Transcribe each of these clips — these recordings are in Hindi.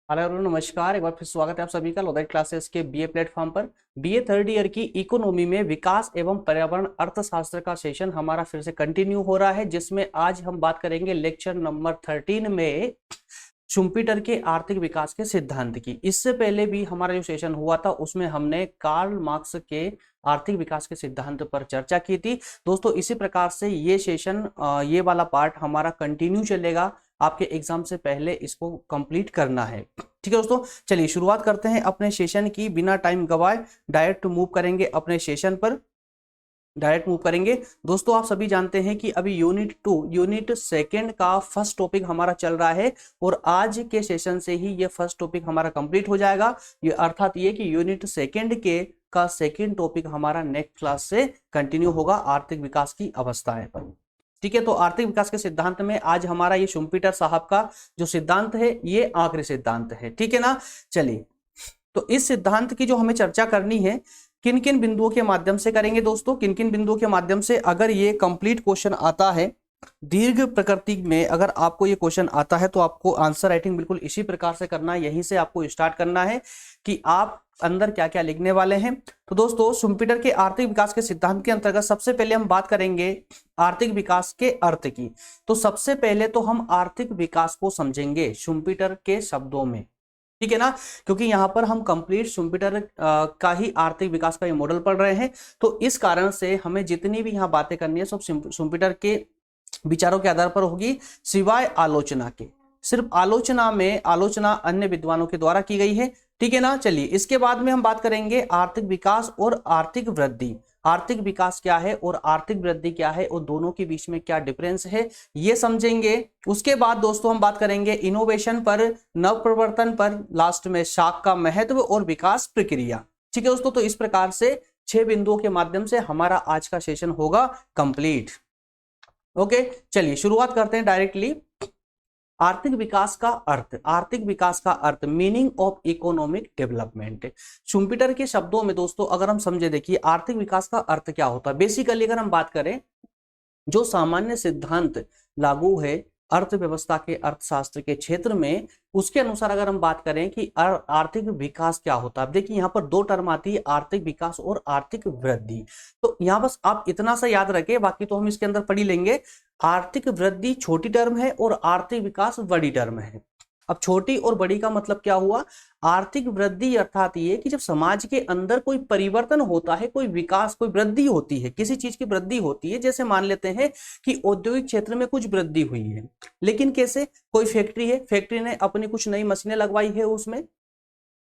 हेलो everyone, नमस्कार। एक बार फिर स्वागत है आप सभी का लोडेड क्लासेस के बीए प्लेटफॉर्म पर। बीए थर्ड ईयर की इकोनॉमी में विकास एवं पर्यावरण अर्थशास्त्र का सेशन हमारा फिर से कंटिन्यू हो रहा है, जिसमें आज हम बात करेंगे लेक्चर नंबर 13 में शुम्पीटर के आर्थिक विकास के सिद्धांत की। इससे पहले भी हमारा जो सेशन हुआ था उसमें हमने कार्ल मार्क्स के आर्थिक विकास के सिद्धांत पर चर्चा की थी। दोस्तों इसी प्रकार से ये सेशन ये वाला पार्ट हमारा कंटिन्यू चलेगा। आपके एग्जाम से पहले इसको कंप्लीट करना है, ठीक है दोस्तों। चलिए शुरुआत करते हैं अपने सेशन की, बिना टाइम गवाए डायरेक्ट मूव करेंगे अपने सेशन पर, डायरेक्ट मूव करेंगे। दोस्तों आप सभी जानते हैं कि अभी यूनिट सेकंड का फर्स्ट टॉपिक हमारा चल रहा है और आज के सेशन से ही ये फर्स्ट टॉपिक हमारा कंप्लीट हो जाएगा। ये अर्थात ये कि यूनिट सेकंड के का सेकंड टॉपिक हमारा नेक्स्ट क्लास से कंटिन्यू होगा आर्थिक विकास की अवस्थाएं पर, ठीक है। तो आर्थिक विकास के सिद्धांत में आज हमारा ये शुम्पीटर साहब का जो सिद्धांत है ये आखिरी सिद्धांत है, ठीक है ना। चलिए तो इस सिद्धांत की जो हमें चर्चा करनी है किन किन बिंदुओं के माध्यम से करेंगे दोस्तों, किन किन बिंदुओं के माध्यम से। अगर ये कंप्लीट क्वेश्चन आता है दीर्घ प्रकृति में, अगर आपको ये क्वेश्चन आता है तो आपको आंसर राइटिंग बिल्कुल इसी प्रकार से करना है। यहीं से आपको स्टार्ट करना है कि आप अंदर क्या क्या लिखने वाले हैं। तो दोस्तों शुम्पीटर के आर्थिक विकास के सिद्धांत के अंतर्गत सबसे पहले हम बात करेंगे आर्थिक विकास के अर्थ की। तो सबसे पहले तो हम आर्थिक विकास को समझेंगे शुम्पीटर के शब्दों में, ठीक है ना, क्योंकि यहां पर हम कंप्लीट शुम्पीटर का ही आर्थिक विकास का ये मॉडल पढ़ रहे हैं। तो इस कारण से हमें जितनी भी यहाँ बातें करनी है सब शुम्पीटर के विचारों के आधार पर होगी, सिवाय आलोचना के। सिर्फ आलोचना में आलोचना अन्य विद्वानों के द्वारा की गई है, ठीक है ना। चलिए इसके बाद में हम बात करेंगे आर्थिक विकास और आर्थिक वृद्धि। आर्थिक विकास क्या है और आर्थिक वृद्धि क्या है और दोनों के बीच में क्या डिफरेंस है ये समझेंगे। उसके बाद दोस्तों हम बात करेंगे इनोवेशन पर, नव प्रवर्तन पर, लास्ट में शाख का महत्व और विकास प्रक्रिया, ठीक है दोस्तों। तो इस प्रकार से 6 बिंदुओं के माध्यम से हमारा आज का सेशन होगा कंप्लीट। ओके चलिए शुरुआत करते हैं डायरेक्टली। आर्थिक विकास का अर्थ, आर्थिक विकास का अर्थ, meaning of economic development. Schumpeter के शब्दों में दोस्तों अगर हम समझे, देखिए आर्थिक विकास का अर्थ क्या होता है। बेसिकली अगर हम बात करें जो सामान्य सिद्धांत लागू है अर्थव्यवस्था के अर्थशास्त्र के क्षेत्र में, उसके अनुसार अगर हम बात करें कि आर्थिक विकास क्या होता है। देखिए यहाँ पर 2 टर्म आती है, आर्थिक विकास और आर्थिक वृद्धि। तो यहाँ बस आप इतना सा याद रखें, बाकी तो हम इसके अंदर पढ़ ही लेंगे। आर्थिक वृद्धि छोटी टर्म है और आर्थिक विकास बड़ी टर्म है। अब छोटी और बड़ी का मतलब क्या हुआ। आर्थिक वृद्धि अर्थात ये कि जब समाज के अंदर कोई परिवर्तन होता है, कोई विकास, कोई वृद्धि होती है, किसी चीज की वृद्धि होती है। जैसे मान लेते हैं कि औद्योगिक क्षेत्र में कुछ वृद्धि हुई है, लेकिन कैसे, कोई फैक्ट्री है, फैक्ट्री ने अपनी कुछ नई मशीनें लगवाई है उसमें,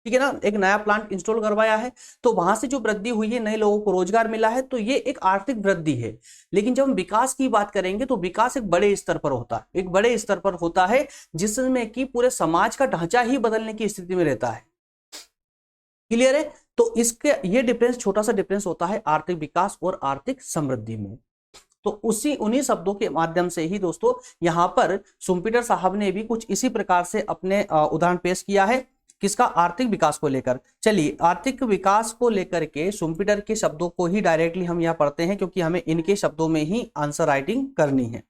ठीक है ना, एक नया प्लांट इंस्टॉल करवाया है, तो वहां से जो वृद्धि हुई है, नए लोगों को रोजगार मिला है, तो ये एक आर्थिक वृद्धि है। लेकिन जब हम विकास की बात करेंगे तो विकास एक बड़े स्तर पर होता है, एक बड़े स्तर पर होता है जिसमें कि पूरे समाज का ढांचा ही बदलने की स्थिति में रहता है। क्लियर है। तो इसके ये डिफरेंस, छोटा सा डिफरेंस होता है आर्थिक विकास और आर्थिक समृद्धि में। तो उन्हीं शब्दों के माध्यम से ही दोस्तों यहां पर शुम्पीटर साहब ने भी कुछ इसी प्रकार से अपने उदाहरण पेश किया है, किसका, आर्थिक विकास को लेकर। चलिए आर्थिक विकास को लेकर के शुम्पीटर के शब्दों को ही डायरेक्टली हम यहां पढ़ते हैं, क्योंकि हमें इनके शब्दों में ही आंसर राइटिंग करनी है।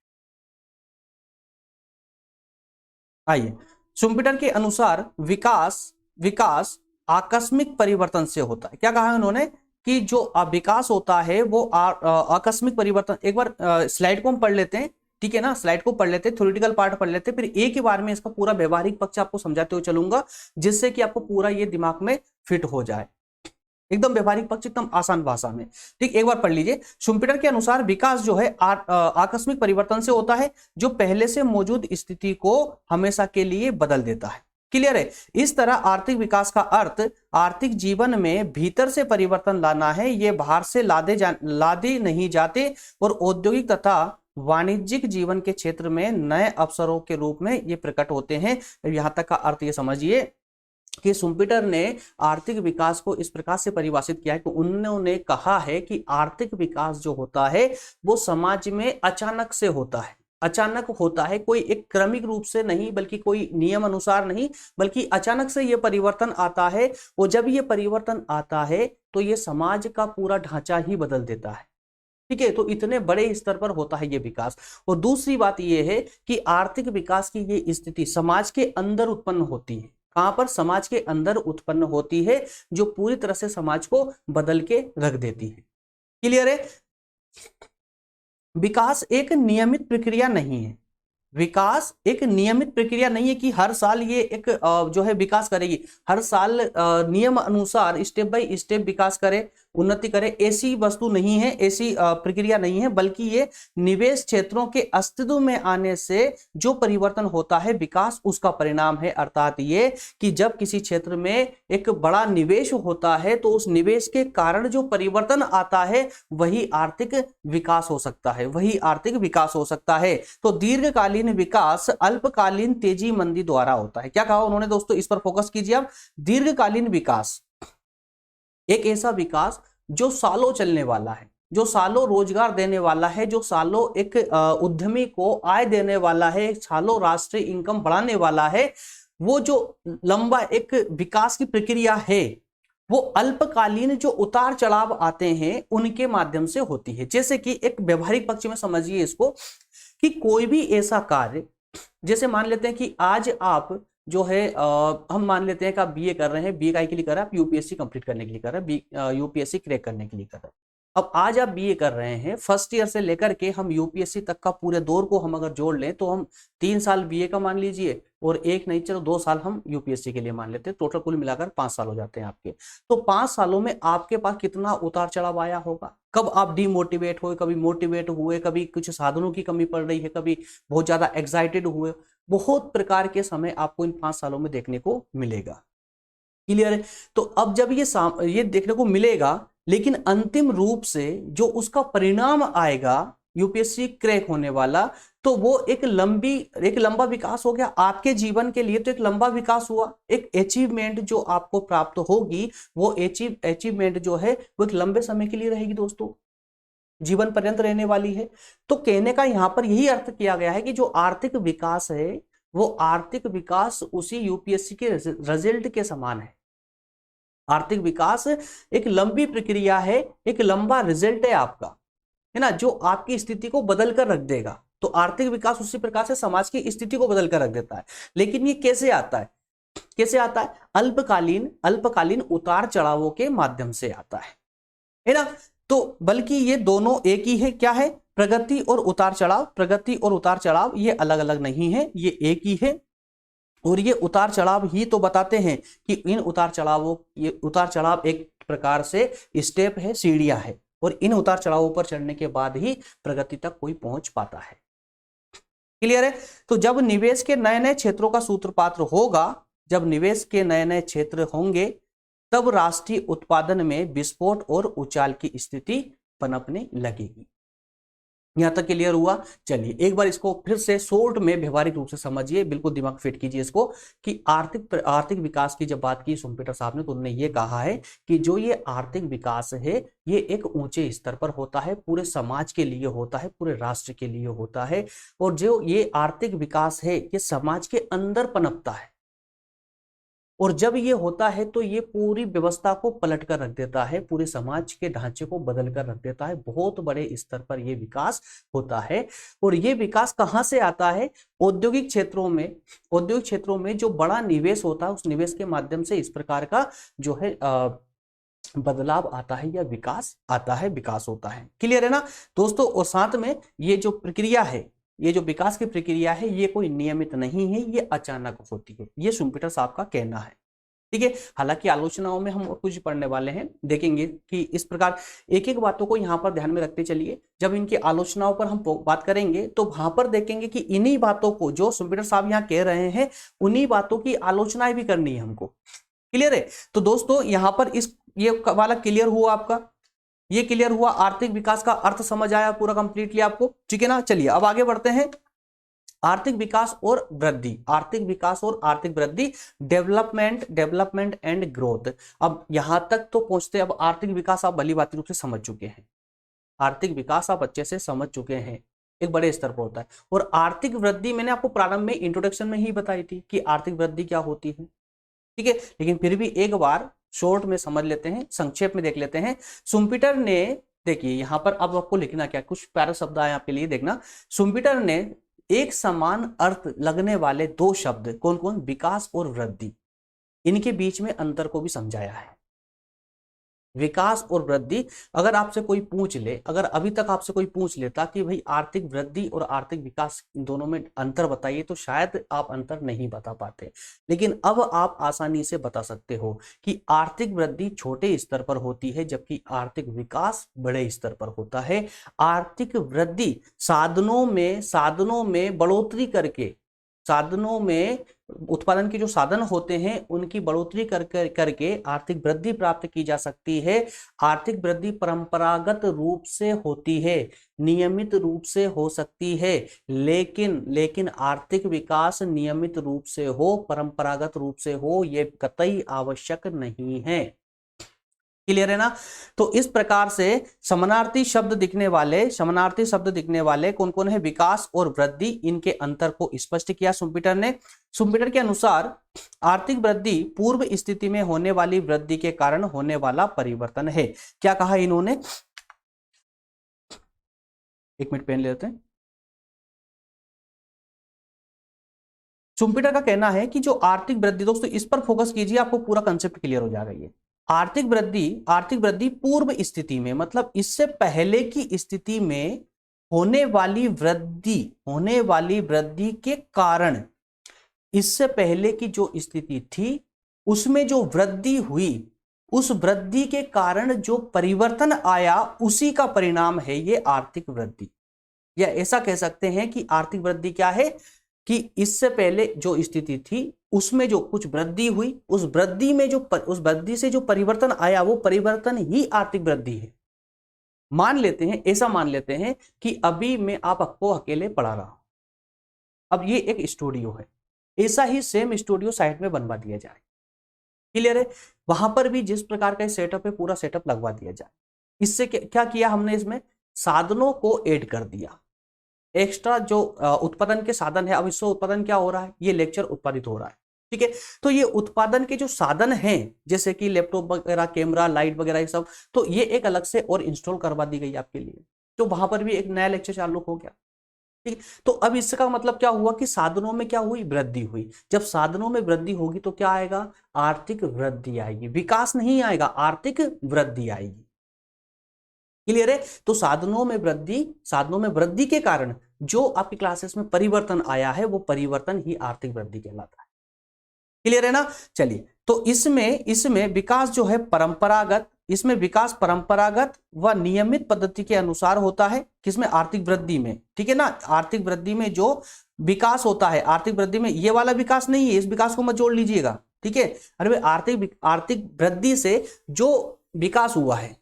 आइए, शुम्पीटर के अनुसार विकास आकस्मिक परिवर्तन से होता है। क्या कहा उन्होंने कि जो विकास होता है वो आकस्मिक परिवर्तन। एक बार स्लाइड को हम पढ़ लेते हैं, ठीक है ना, स्लाइड को पढ़ लेते हैं, थ्योरेटिकल पार्ट पढ़ लेते हैं, फिर एक ही बार में इसका पूरा व्यवहारिक पक्ष आपको समझाते हुए चलूंगा, जिससे कि आपको पूरा ये दिमाग में फिट हो जाए, एकदम व्यवहारिक पक्ष, एकदम आसान भाषा में। ठीक, एक बार पढ़ लीजिए। शुम्पीटर के अनुसार विकास जो है आकस्मिक परिवर्तन से होता है, जो पहले से मौजूद स्थिति को हमेशा के लिए बदल देता है। क्लियर है। इस तरह आर्थिक विकास का अर्थ आर्थिक जीवन में भीतर से परिवर्तन लाना है। ये बाहर से लादे नहीं जाते और औद्योगिक तथा वाणिज्यिक जीवन के क्षेत्र में नए अवसरों के रूप में ये प्रकट होते हैं। यहां तक का अर्थ ये समझिए कि शुम्पीटर ने आर्थिक विकास को इस प्रकार से परिभाषित किया है कि उन्होंने कहा है कि आर्थिक विकास जो होता है वो समाज में अचानक से होता है, अचानक होता है, कोई एक क्रमिक रूप से नहीं, बल्कि कोई नियम अनुसार नहीं, बल्कि अचानक से ये परिवर्तन आता है। और जब ये परिवर्तन आता है तो ये समाज का पूरा ढांचा ही बदल देता है। ठीक है, तो इतने बड़े स्तर पर होता है ये विकास। और दूसरी बात ये है कि आर्थिक विकास की ये स्थिति समाज के अंदर उत्पन्न होती है, कहां पर? समाज के अंदर उत्पन्न होती है, जो पूरी तरह से समाज को बदल के रख देती है। क्लियर है? विकास एक नियमित प्रक्रिया नहीं है। विकास एक नियमित प्रक्रिया नहीं है कि हर साल ये एक जो है विकास करेगी, हर साल नियम अनुसार स्टेप बाय स्टेप विकास करे, उन्नति करे, ऐसी वस्तु नहीं है, ऐसी प्रक्रिया नहीं है, बल्कि ये निवेश क्षेत्रों के अस्तित्व में आने से जो परिवर्तन होता है, विकास उसका परिणाम है। अर्थात ये कि जब किसी क्षेत्र में एक बड़ा निवेश होता है तो उस निवेश के कारण जो परिवर्तन आता है वही आर्थिक विकास हो सकता है, वही आर्थिक विकास हो सकता है। तो दीर्घकालीन विकास अल्पकालीन तेजी मंदी द्वारा होता है। क्या कहा उन्होंने दोस्तों? इस पर फोकस कीजिए आप। दीर्घकालीन विकास एक ऐसा विकास जो सालों चलने वाला है, जो सालों रोजगार देने वाला है, जो सालों एक उद्यमी को आय देने वाला है, सालों राष्ट्रीय इनकम बढ़ाने वाला है। वो जो लंबा एक विकास की प्रक्रिया है वो अल्पकालीन जो उतार चढ़ाव आते हैं उनके माध्यम से होती है। जैसे कि एक व्यवहारिक पक्ष में समझिए इसको कि कोई भी ऐसा कार्य, जैसे मान लेते हैं कि आज आप जो है हम मान लेते हैं कि आप बीए कर रहे हैं, बीए के लिए कर रहे हैं, आप यूपीएससी कंप्लीट करने के लिए कर रहे हैं, यूपीएससी क्रैक करने के लिए कर रहे हैं। अब आज आप बीए कर रहे हैं, फर्स्ट ईयर से लेकर के हम यूपीएससी तक का पूरे दौर को हम अगर जोड़ लें तो हम 3 साल बीए का मान लीजिए और एक नहीं चलो 2 साल हम यूपीएससी के लिए मान लेते हैं, टोटल कुल मिलाकर 5 साल हो जाते हैं आपके। तो 5 सालों में आपके पास कितना उतार चढ़ाव आया होगा? कब आप डिमोटिवेट हुए, कभी मोटिवेट हुए, कभी कुछ साधनों की कमी पड़ रही है, कभी बहुत ज्यादा एक्साइटेड हुए, बहुत प्रकार के समय आपको इन 5 सालों में देखने को मिलेगा। क्लियर है? तो अब जब ये देखने को मिलेगा, लेकिन अंतिम रूप से जो उसका परिणाम आएगा यूपीएससी क्रैक होने वाला, तो वो एक लंबा विकास हो गया आपके जीवन के लिए। तो एक लंबा विकास हुआ, एक अचीवमेंट जो आपको प्राप्त होगी, वो अचीवमेंट जो है वो एक लंबे समय के लिए रहेगी दोस्तों, जीवन पर्यंत रहने वाली है। तो कहने का यहां पर यही अर्थ किया गया है कि जो आर्थिक विकास है वो आर्थिक विकास उसी यूपीएससी के रिजल्ट के समान है। आर्थिक विकास एक लंबी प्रक्रिया है, एक लंबा रिजल्ट है आपका, है ना, जो आपकी स्थिति को बदल कर रख देगा। तो आर्थिक विकास उसी प्रकार से समाज की स्थिति को बदल कर रख देता है। लेकिन ये कैसे आता है? कैसे आता है? अल्पकालीन उतार चढ़ावों के माध्यम से आता है ना। तो बल्कि ये दोनों एक ही है। क्या है? प्रगति और उतार चढ़ाव। प्रगति और उतार चढ़ाव ये अलग अलग नहीं है, ये एक ही है। और ये उतार चढ़ाव ही तो बताते हैं कि इन ये उतार चढ़ाव एक प्रकार से स्टेप है, सीढ़ियां है, और इन उतार चढ़ावों पर चढ़ने के बाद ही प्रगति तक कोई पहुंच पाता है। क्लियर है? तो जब निवेश के नए नए क्षेत्रों का सूत्रपात होगा, जब निवेश के नए नए क्षेत्र होंगे, तब राष्ट्रीय उत्पादन में विस्फोट और उछाल की स्थिति पनपने लगेगी। यहां तक क्लियर हुआ? चलिए एक बार इसको फिर से शॉर्ट में व्यवहारिक रूप से समझिए, बिल्कुल दिमाग फिट कीजिए इसको कि आर्थिक विकास की जब बात की शुम्पेटर साहब ने, तो उन्होंने ये कहा है कि जो ये आर्थिक विकास है ये एक ऊंचे स्तर पर होता है, पूरे समाज के लिए होता है, पूरे राष्ट्र के लिए होता है। और जो ये आर्थिक विकास है ये समाज के अंदर पनपता है, और जब ये होता है तो ये पूरी व्यवस्था को पलट कर रख देता है, पूरे समाज के ढांचे को बदल कर रख देता है। बहुत बड़े स्तर पर ये विकास होता है। और ये विकास कहाँ से आता है? औद्योगिक क्षेत्रों में जो बड़ा निवेश होता है, उस निवेश के माध्यम से इस प्रकार का जो है बदलाव आता है या विकास आता है, विकास होता है। क्लियर है ना दोस्तों? और साथ में ये जो प्रक्रिया है, ये जो विकास की प्रक्रिया है, ये कोई नियमित नहीं है, ये अचानक होती है, ये शुम्पेटर साहब का कहना है। ठीक है? हालांकि आलोचनाओं में हम और कुछ पढ़ने वाले हैं, देखेंगे कि इस प्रकार एक एक बातों को यहां पर ध्यान में रखते चलिए। जब इनकी आलोचनाओं पर हम बात करेंगे तो वहां पर देखेंगे कि इन्हीं बातों को जो शुम्पेटर साहब यहाँ कह रहे हैं, उन्हीं बातों की आलोचनाएं भी करनी है हमको। क्लियर है? तो दोस्तों यहां पर ये वाला क्लियर हुआ आपका, ये क्लियर हुआ, आर्थिक विकास का अर्थ समझ आया पूरा कंप्लीटली आपको। ठीक है ना? चलिए अब आगे बढ़ते हैं। आर्थिक विकास और वृद्धि, आर्थिक विकास और आर्थिक वृद्धि, डेवलपमेंट एंड ग्रोथ। अब यहां तक तो पहुंचते, अब आर्थिक विकास आप भली भांति रूप से समझ चुके हैं, आर्थिक विकास आप अच्छे से समझ चुके हैं, एक बड़े स्तर पर होता है। और आर्थिक वृद्धि मैंने आपको प्रारंभ में इंट्रोडक्शन में ही बताई थी कि आर्थिक वृद्धि क्या होती है। ठीक है? लेकिन फिर भी एक बार शॉर्ट में समझ लेते हैं, संक्षेप में देख लेते हैं। शुम्पेटर ने, देखिए यहां पर अब आपको लिखना क्या, कुछ प्यारे शब्द आए आपके लिए, देखना। शुम्पेटर ने एक समान अर्थ लगने वाले 2 शब्द, कौन कौन? विकास और वृद्धि। इनके बीच में अंतर को भी समझाया है। विकास और वृद्धि, अगर आपसे कोई पूछ ले, अगर अभी तक आपसे कोई पूछ लेता कि भाई आर्थिक वृद्धि और आर्थिक विकास इन दोनों में अंतर बताइए, तो शायद आप अंतर नहीं बता पाते। लेकिन अब आप आसानी से बता सकते हो कि आर्थिक वृद्धि छोटे स्तर पर होती है जबकि आर्थिक विकास बड़े स्तर पर होता है। आर्थिक वृद्धि साधनों में बढ़ोतरी करके, साधनों में उत्पादन के जो साधन होते हैं उनकी बढ़ोतरी करके आर्थिक वृद्धि प्राप्त की जा सकती है। आर्थिक वृद्धि परंपरागत रूप से होती है, नियमित रूप से हो सकती है, लेकिन आर्थिक विकास नियमित रूप से हो, परंपरागत रूप से हो, यह कतई आवश्यक नहीं है। क्लियर है ना? तो इस प्रकार से समानार्थी शब्द दिखने वाले कौन कौन है? विकास और वृद्धि, इनके अंतर को स्पष्ट किया शुम्पीटर ने। शुम्पीटर के अनुसार आर्थिक वृद्धि पूर्व स्थिति में होने वाली वृद्धि के कारण होने वाला परिवर्तन है। क्या कहा इन्होंने? एक मिनट पेन लेते हैं। शुम्पीटर का कहना है कि जो आर्थिक वृद्धि, दोस्तों इस पर फोकस कीजिए, आपको पूरा कंसेप्ट क्लियर हो जाएगा। ये आर्थिक वृद्धि पूर्व स्थिति में, मतलब इससे पहले की स्थिति में होने वाली वृद्धि के कारण, इससे पहले की जो स्थिति थी उसमें जो वृद्धि हुई, उस वृद्धि के कारण जो परिवर्तन आया, उसी का परिणाम है ये आर्थिक वृद्धि। या ऐसा कह सकते हैं कि आर्थिक वृद्धि क्या है कि इससे पहले जो स्थिति थी उसमें जो कुछ वृद्धि हुई, उस वृद्धि से जो परिवर्तन आया, वो परिवर्तन ही आर्थिक वृद्धि है। ऐसा मान लेते हैं कि अभी मैं आपको अकेले पढ़ा रहा हूं, अब ये एक स्टूडियो है, ऐसा ही सेम स्टूडियो साइड में बनवा दिया जाए। क्लियर है? वहां पर भी जिस प्रकार का सेटअप है, पूरा सेटअप लगवा दिया जाए। इससे क्या किया हमने? इसमें साधनों को ऐड कर दिया, एक्स्ट्रा जो उत्पादन के साधन है। अब इससे उत्पादन क्या हो रहा है? ये लेक्चर उत्पादित हो रहा है, ठीक है। तो ये उत्पादन के जो साधन हैं, जैसे कि लैपटॉप वगैरह, कैमरा, लाइट वगैरह, ये सब, तो ये एक अलग से और इंस्टॉल करवा दी गई आपके लिए। तो वहां पर भी एक नया लेक्चर चालू हो गया, ठीक। तो अब इसका मतलब क्या हुआ कि साधनों में क्या हुई? वृद्धि हुई। जब साधनों में वृद्धि होगी तो क्या आएगा? आर्थिक वृद्धि आएगी, विकास नहीं आएगा, आर्थिक वृद्धि आएगी। क्लियर है? तो साधनों में वृद्धि के कारण जो आपकी क्लासेस में परिवर्तन आया है, वो परिवर्तन ही आर्थिक वृद्धि कहलाता है। क्लियर है ना? चलिए, तो इसमें विकास जो है परंपरागत व नियमित पद्धति के अनुसार होता है। किसमें? आर्थिक वृद्धि में, ठीक है ना। आर्थिक वृद्धि में जो विकास होता है, आर्थिक वृद्धि में ये वाला विकास नहीं है, इस विकास को मत जोड़ लीजिएगा, ठीक है। अरे भाई, आर्थिक वृद्धि से जो विकास हुआ है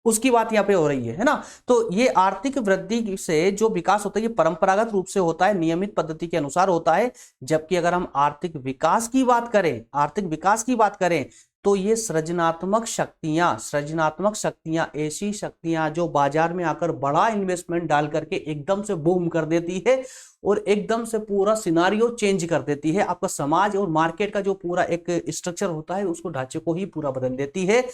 उसकी बात यहाँ पे हो रही है ना। तो ये आर्थिक वृद्धि से जो विकास होता है, ये परंपरागत रूप से होता है, नियमित पद्धति के अनुसार होता है। जबकि अगर हम आर्थिक विकास की बात करें, तो ये सृजनात्मक शक्तियां, ऐसी शक्तियां जो बाजार में आकर बड़ा इन्वेस्टमेंट डाल करके एकदम से बूम कर देती है और एकदम से पूरा सिनारियो चेंज कर देती है। आपका समाज और मार्केट का जो पूरा एक स्ट्रक्चर होता है, उसको ढांचे को ही पूरा बदल देती है।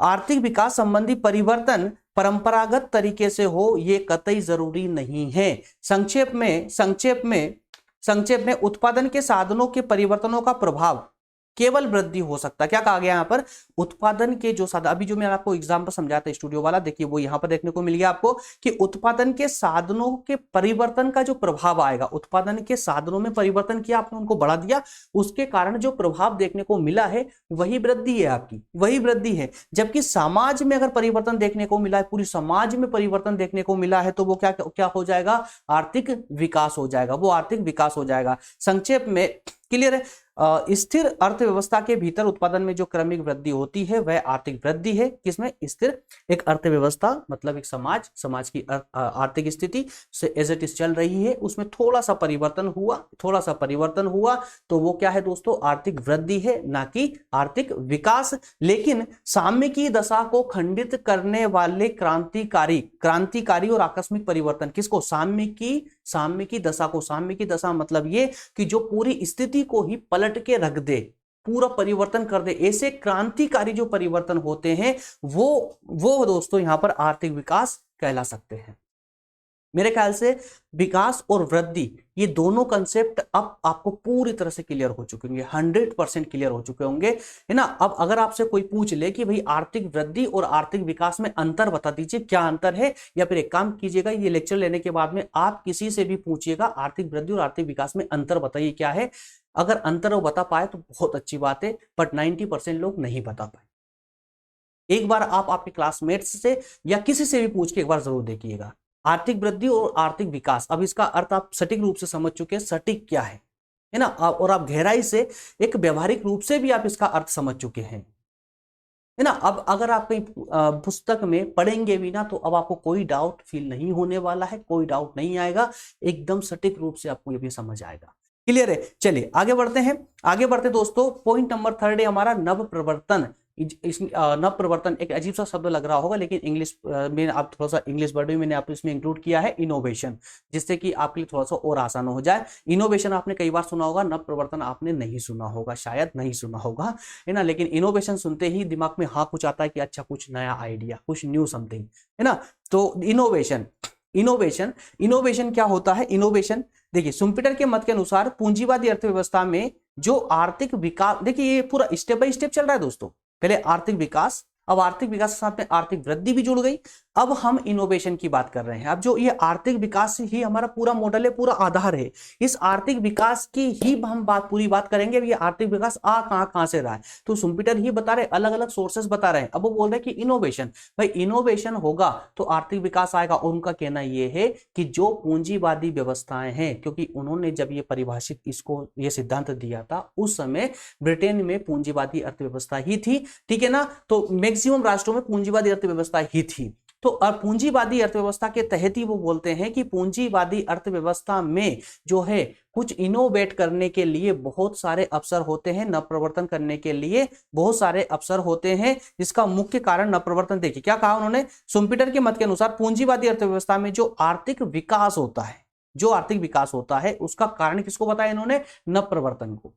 आर्थिक विकास संबंधी परिवर्तन परंपरागत तरीके से हो, ये कतई जरूरी नहीं है। संक्षेप में उत्पादन के साधनों के परिवर्तनों का प्रभाव केवल वृद्धि हो सकता है। क्या कहा गया यहाँ पर? उत्पादन के जो साधन, अभी जो मैंने आपको एग्जांपल समझाया था स्टूडियो वाला, देखिए वो यहाँ पर देखने को मिल गया आपको कि उत्पादन के साधनों के परिवर्तन का जो प्रभाव आएगा, उत्पादन के साधनों में परिवर्तन किया आपने, उनको बढ़ा दिया, उसके कारण जो प्रभाव देखने को मिला है वही वृद्धि है आपकी, वही वृद्धि है। जबकि समाज में अगर परिवर्तन देखने को मिला है, पूरी समाज में परिवर्तन देखने को मिला है, तो वो क्या हो जाएगा? आर्थिक विकास हो जाएगा, वो आर्थिक विकास हो जाएगा। संक्षेप में क्लियर है? स्थिर अर्थव्यवस्था के भीतर उत्पादन में जो क्रमिक वृद्धि होती है वह आर्थिक वृद्धि है। किसमें? स्थिर एक अर्थव्यवस्था, मतलब एक समाज की आर्थिक स्थिति से एज इट इज चल रही है, उसमें थोड़ा सा परिवर्तन हुआ तो वो क्या है दोस्तों? आर्थिक वृद्धि है, ना कि आर्थिक विकास। लेकिन साम्य की दशा को खंडित करने वाले क्रांतिकारी और आकस्मिक परिवर्तन, किसको? साम्य की दशा मतलब ये कि जो पूरी स्थिति को ही पलट के रख दे, पूरा परिवर्तन कर दे, ऐसे क्रांतिकारी जो परिवर्तन होते हैं वो दोस्तों यहां पर आर्थिक विकास कहला सकते हैं। मेरे ख्याल से विकास और वृद्धि ये दोनों कंसेप्ट अब आपको पूरी तरह से क्लियर हो चुके होंगे, 100% क्लियर हो चुके होंगे, है ना। अब अगर आपसे कोई पूछ ले कि भाई आर्थिक वृद्धि और आर्थिक विकास में अंतर बता दीजिए, क्या अंतर है, या फिर एक काम कीजिएगा, ये लेक्चर लेने के बाद में आप किसी से भी पूछिएगा आर्थिक वृद्धि और आर्थिक विकास में अंतर बताइए क्या है। अगर अंतर वो बता पाए तो बहुत अच्छी बात है, बट 90% लोग नहीं बता पाए। एक बार आप आपके क्लासमेट्स से या किसी से भी पूछ के एक बार जरूर देखिएगा आर्थिक वृद्धि और आर्थिक विकास। अब इसका अर्थ आप सटीक रूप से समझ चुके हैं, सटीक क्या है ना, और आप गहराई से एक व्यवहारिक रूप से भी आप इसका अर्थ समझ चुके हैं, है ना। अब अगर आप कहीं पुस्तक में पढ़ेंगे भी ना तो अब आपको कोई डाउट फील नहीं होने वाला है, कोई डाउट नहीं आएगा, एकदम सटीक रूप से आपको ये भी समझ आएगा। क्लियर है। चलिए आगे बढ़ते हैं, आगे बढ़ते दोस्तों। पॉइंट नंबर 3 है हमारा नव प्रवर्तन। नव प्रवर्तन एक अजीब सा शब्द लग रहा होगा, लेकिन इंग्लिश में आप थोड़ा सा इंग्लिश वर्ड भी मैंने आप इसमें इंक्लूड किया है, इनोवेशन, जिससे कि आपके लिए थोड़ा सा और आसान हो जाए। इनोवेशन आपने कई बार सुना होगा, नव प्रवर्तन आपने नहीं सुना होगा, शायद नहीं सुना होगा, है ना। लेकिन इनोवेशन सुनते ही दिमाग में हाँ कुछ आता है कि अच्छा कुछ नया आइडिया, कुछ न्यू समथिंग, है ना। तो इनोवेशन, इनोवेशन, इनोवेशन क्या होता है। इनोवेशन देखिए सुम्पिटर के मत के अनुसार पूंजीवादी अर्थव्यवस्था में जो आर्थिक विकास, देखिए ये पूरा स्टेप बाय स्टेप चल रहा है दोस्तों। पहले आर्थिक विकास, अब आर्थिक विकास के साथ में आर्थिक वृद्धि भी जुड़ गई, अब हम इनोवेशन की बात कर रहे हैं। अब जो ये आर्थिक विकास ही हमारा पूरा मॉडल है, पूरा आधार है, इस आर्थिक विकास की ही हम पूरी बात करेंगे। अब ये आर्थिक विकास कहां से रहा है, तो सुम्पिटर ही बता रहे, अलग अलग सोर्सेस बता रहे हैं। अब वो बोल रहे हैं कि इनोवेशन, भाई इनोवेशन होगा तो आर्थिक विकास आएगा। और उनका कहना ये है कि जो पूंजीवादी व्यवस्थाएं हैं, क्योंकि उन्होंने जब ये परिभाषित इसको ये सिद्धांत दिया था उस समय ब्रिटेन में पूंजीवादी अर्थव्यवस्था ही थी, ठीक है ना। तो मैक्सिमम राष्ट्रों में पूंजीवादी अर्थव्यवस्था ही थी। तो पूंजीवादी अर्थव्यवस्था के तहत ही वो बोलते हैं कि पूंजीवादी अर्थव्यवस्था में जो है कुछ इनोवेट करने के लिए बहुत सारे अवसर होते हैं, नवप्रवर्तन करने के लिए बहुत सारे अवसर होते हैं, जिसका मुख्य कारण नवप्रवर्तन। देखिए क्या कहा उन्होंने, सुम्पिटर के मत के अनुसार पूंजीवादी अर्थव्यवस्था में जो आर्थिक विकास होता है, जो आर्थिक विकास होता है उसका कारण किसको बताया इन्होंने, नवप्रवर्तन को,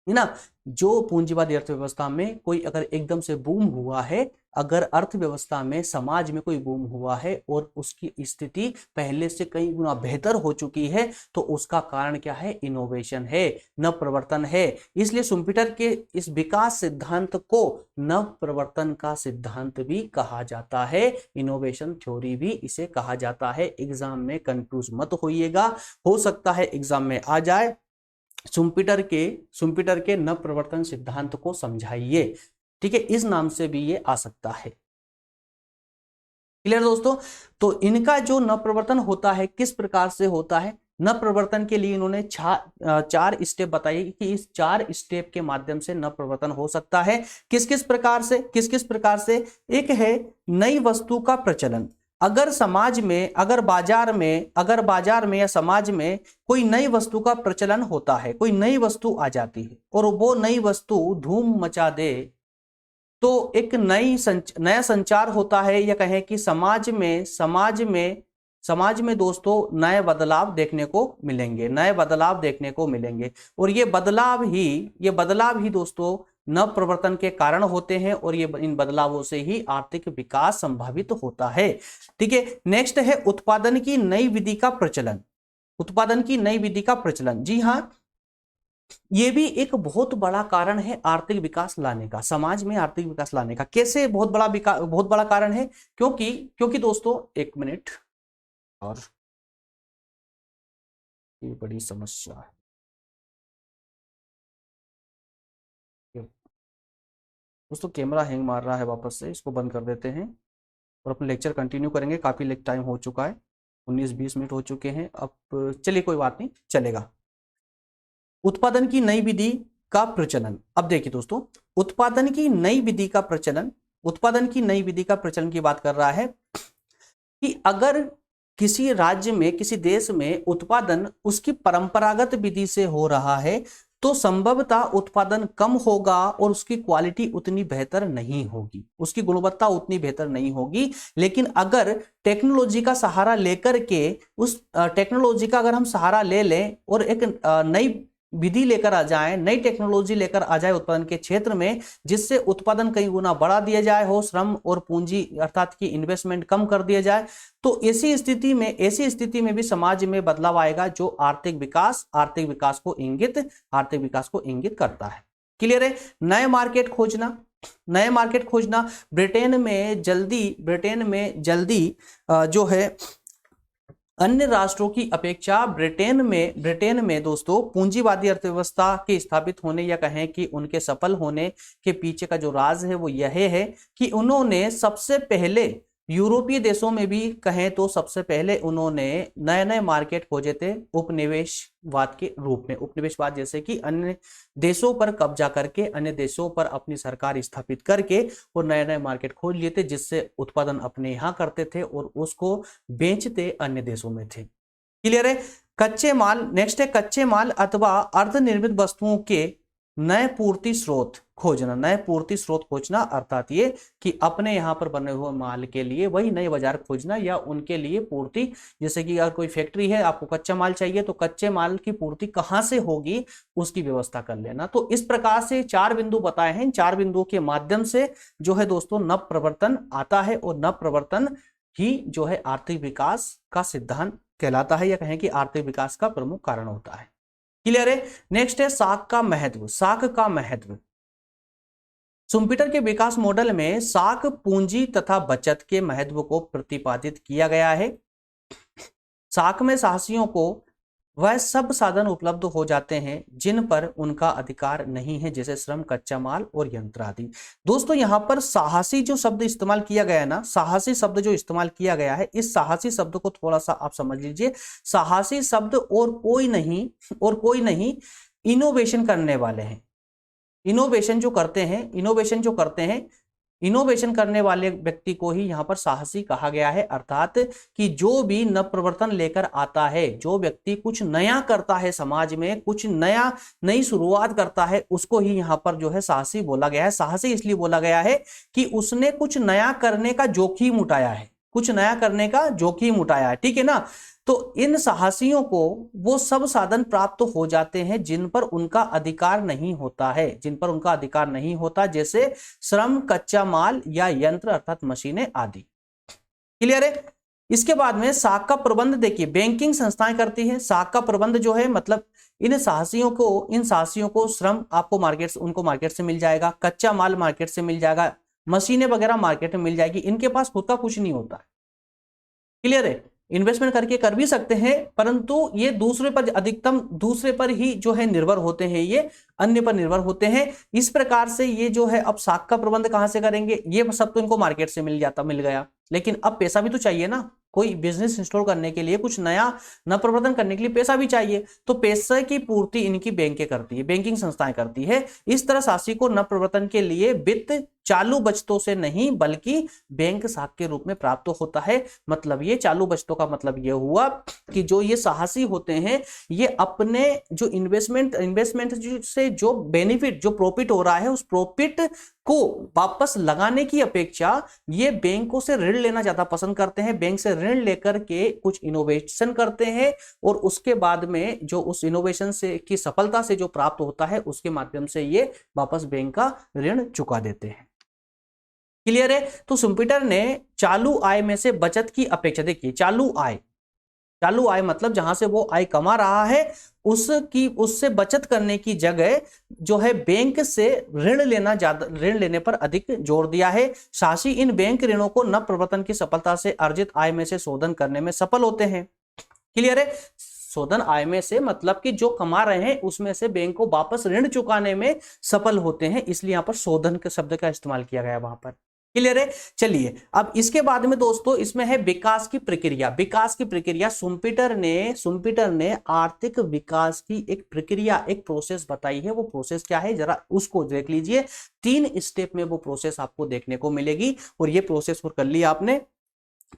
है ना। जो पूंजीवादी अर्थव्यवस्था में कोई अगर एकदम से बूम हुआ है, अगर अर्थव्यवस्था में समाज में कोई बूम हुआ है और उसकी स्थिति पहले से कई गुना बेहतर हो चुकी है, तो उसका कारण क्या है, इनोवेशन है, नव प्रवर्तन है। इसलिए सुम्पिटर के इस विकास सिद्धांत को नव प्रवर्तन का सिद्धांत भी कहा जाता है, इनोवेशन थ्योरी भी इसे कहा जाता है। एग्जाम में कंफ्यूज मत होइएगा, हो सकता है एग्जाम में आ जाए, सुम्पिटर के नव प्रवर्तन सिद्धांत को समझाइए, ठीक है, इस नाम से भी ये आ सकता है। क्लियर दोस्तों। तो इनका जो नव प्रवर्तन होता है किस प्रकार से होता है, नव प्रवर्तन के लिए इन्होंने 4 स्टेप बताई कि इस 4 स्टेप के माध्यम से नव प्रवर्तन हो सकता है। किस किस प्रकार से, एक है नई वस्तु का प्रचलन। अगर समाज में, अगर बाजार में या समाज में कोई नई वस्तु का प्रचलन होता है, कोई नई वस्तु आ जाती है और वो नई वस्तु धूम मचा दे, तो एक नया संचार होता है, या कहें कि समाज में दोस्तों नए बदलाव देखने को मिलेंगे, और ये बदलाव ही दोस्तों नव प्रवर्तन के कारण होते हैं, और ये इन बदलावों से ही आर्थिक विकास संभावित होता है, ठीक है। नेक्स्ट है उत्पादन की नई विधि का प्रचलन। जी हाँ, ये भी एक बहुत बड़ा कारण है आर्थिक विकास लाने का, समाज में आर्थिक विकास लाने का। कैसे बहुत बड़ा कारण है, क्योंकि दोस्तों एक मिनट, और ये बड़ी समस्या है, दोस्तों कैमरा हैंग मार रहा है, वापस से इसको बंद कर देते हैं और अपने लेक्चर कंटिन्यू करेंगे। काफी टाइम हो चुका है, 19-20 मिनट हो चुके हैं। अब चलिए कोई बात नहीं, चलेगा। उत्पादन की नई विधि का प्रचलन। अब देखिए दोस्तों, उत्पादन की नई विधि का प्रचलन की बात कर रहा है कि अगर किसी राज्य में, किसी देश में उत्पादन उसकी परंपरागत विधि से हो रहा है, तो संभवतः उत्पादन कम होगा और उसकी क्वालिटी उतनी बेहतर नहीं होगी, उसकी गुणवत्ता उतनी बेहतर नहीं होगी। लेकिन अगर टेक्नोलॉजी का सहारा लेकर के, उस टेक्नोलॉजी का अगर हम सहारा ले लें और एक नई विधि लेकर आ जाए, नई टेक्नोलॉजी लेकर आ जाए उत्पादन के क्षेत्र में, जिससे उत्पादन कई गुना बढ़ा दिया जाए हो, श्रम और पूंजी अर्थात की इन्वेस्टमेंट कम कर दिया जाए, तो ऐसी स्थिति में भी समाज में बदलाव आएगा जो आर्थिक विकास को इंगित करता है। क्लियर है? नए मार्केट खोजना ब्रिटेन में जल्दी जो है अन्य राष्ट्रों की अपेक्षा ब्रिटेन में दोस्तों पूंजीवादी अर्थव्यवस्था के स्थापित होने या कहें कि उनके सफल होने के पीछे का जो राज है वो यह है कि उन्होंने सबसे पहले यूरोपीय देशों में भी कहें तो सबसे पहले उन्होंने नए मार्केट खोजे थे उपनिवेशवाद के रूप में। उपनिवेशवाद जैसे कि अन्य देशों पर कब्जा करके, अन्य देशों पर अपनी सरकार स्थापित करके और नए मार्केट खोज लिए थे, जिससे उत्पादन अपने यहाँ करते थे और उसको बेचते अन्य देशों में थे। क्लियर है? कच्चे माल, नेक्स्ट है कच्चे माल अथवा अर्धनिर्मित वस्तुओं के नए पूर्ति स्रोत खोजना, अर्थात ये कि अपने यहाँ पर बने हुए माल के लिए वही नए बाजार खोजना या उनके लिए पूर्ति, जैसे कि अगर कोई फैक्ट्री है, आपको कच्चा माल चाहिए तो कच्चे माल की पूर्ति कहाँ से होगी उसकी व्यवस्था कर लेना। तो इस प्रकार से 4 बिंदु बताए हैं। इन 4 बिंदुओं के माध्यम से जो है दोस्तों नव प्रवर्तन आता है और नव प्रवर्तन ही जो है आर्थिक विकास का सिद्धांत कहलाता है या कहें कि आर्थिक विकास का प्रमुख कारण होता है। क्लियर है? नेक्स्ट है साख का महत्व। शुम्पीटर के विकास मॉडल में साख पूंजी तथा बचत के महत्व को प्रतिपादित किया गया है। साख में साहसियों को वह सब साधन उपलब्ध हो जाते हैं जिन पर उनका अधिकार नहीं है, जैसे श्रम, कच्चा माल और यंत्र आदि। दोस्तों यहां पर साहसी जो शब्द इस्तेमाल किया गया है ना, साहसी शब्द जो इस्तेमाल किया गया है, इस साहसी शब्द को थोड़ा सा आप समझ लीजिए। साहसी शब्द और कोई नहीं इनोवेशन करने वाले हैं। इनोवेशन जो करने वाले व्यक्ति को ही यहाँ पर साहसी कहा गया है, अर्थात कि जो भी नव प्रवर्तन लेकर आता है, जो व्यक्ति कुछ नया करता है, समाज में कुछ नई शुरुआत करता है, उसको ही यहाँ पर जो है साहसी बोला गया है। साहसी इसलिए बोला गया है कि उसने कुछ नया करने का जोखिम उठाया है, ठीक है ना। तो इन साहसियों को वो सब साधन प्राप्त हो जाते हैं जिन पर उनका अधिकार नहीं होता, जैसे श्रम, कच्चा माल या यंत्र अर्थात मशीनें आदि। क्लियर है? इसके बाद में साख का प्रबंध देखिए बैंकिंग संस्थाएं करती है। साख का प्रबंध जो है मतलब इन साहसियों को श्रम आपको उनको मार्केट से मिल जाएगा, कच्चा माल मार्केट से मिल जाएगा, मशीनें वगैरह मार्केट में मिल जाएगी। इनके पास खुद का कुछ नहीं होता। क्लियर है? इन्वेस्टमेंट करके कर भी सकते हैं, परंतु ये अधिकतम दूसरे पर ही जो है निर्भर होते हैं, ये अन्य पर निर्भर होते हैं। इस प्रकार से ये जो है अब साख का प्रबंध कहां से करेंगे? ये सब तो इनको मार्केट से मिल गया, लेकिन अब पैसा भी तो चाहिए ना। कोई बिजनेस इंस्टॉल करने के लिए, कुछ नया नवप्रवर्तन करने के लिए पैसा भी चाहिए, तो पैसे की पूर्ति इनकी बैंकें करती है, बैंकिंग संस्थाएं करती है। इस तरह साहसी को नवप्रवर्तन के लिए वित्त चालू बचतों से नहीं बल्कि बैंक साख के रूप में प्राप्त होता है। मतलब ये चालू बचतों का मतलब ये हुआ कि जो ये साहसी होते हैं, ये अपने जो इन्वेस्टमेंट से जो बेनिफिट, जो प्रॉफिट हो रहा है, उस प्रॉफिट को वापस लगाने की अपेक्षा ये बैंकों से ऋण लेना ज्यादा पसंद करते हैं। बैंक से ऋण लेकर के कुछ इनोवेशन करते हैं और उसके बाद में जो उस इनोवेशन से की सफलता से जो प्राप्त होता है, उसके माध्यम से ये वापस बैंक का ऋण चुका देते हैं। क्लियर है? तो शुम्पीटर ने चालू आय में से बचत की अपेक्षा, देखिए चालू आय मतलब जहां से वो आय कमा रहा है उससे बचत करने की जगह जो है बैंक से ऋण लेने पर अधिक जोर दिया है। साहसी इन बैंक ऋणों को नवप्रवर्तन की सफलता से अर्जित आय में से शोधन करने में सफल होते हैं। क्लियर है? शोधन आय में से मतलब कि जो कमा रहे हैं उसमें से बैंक को वापस ऋण चुकाने में सफल होते हैं, इसलिए यहां पर शोधन के शब्द का इस्तेमाल किया गया वहां पर। क्लियर है? चलिए अब इसके बाद में दोस्तों इसमें है विकास की प्रक्रिया। शुम्पीटर ने आर्थिक विकास की एक प्रक्रिया, एक प्रोसेस बताई है। वो प्रोसेस क्या है जरा उसको देख लीजिए। 3 स्टेप में वो प्रोसेस आपको देखने को मिलेगी और ये प्रोसेस कर लिया आपने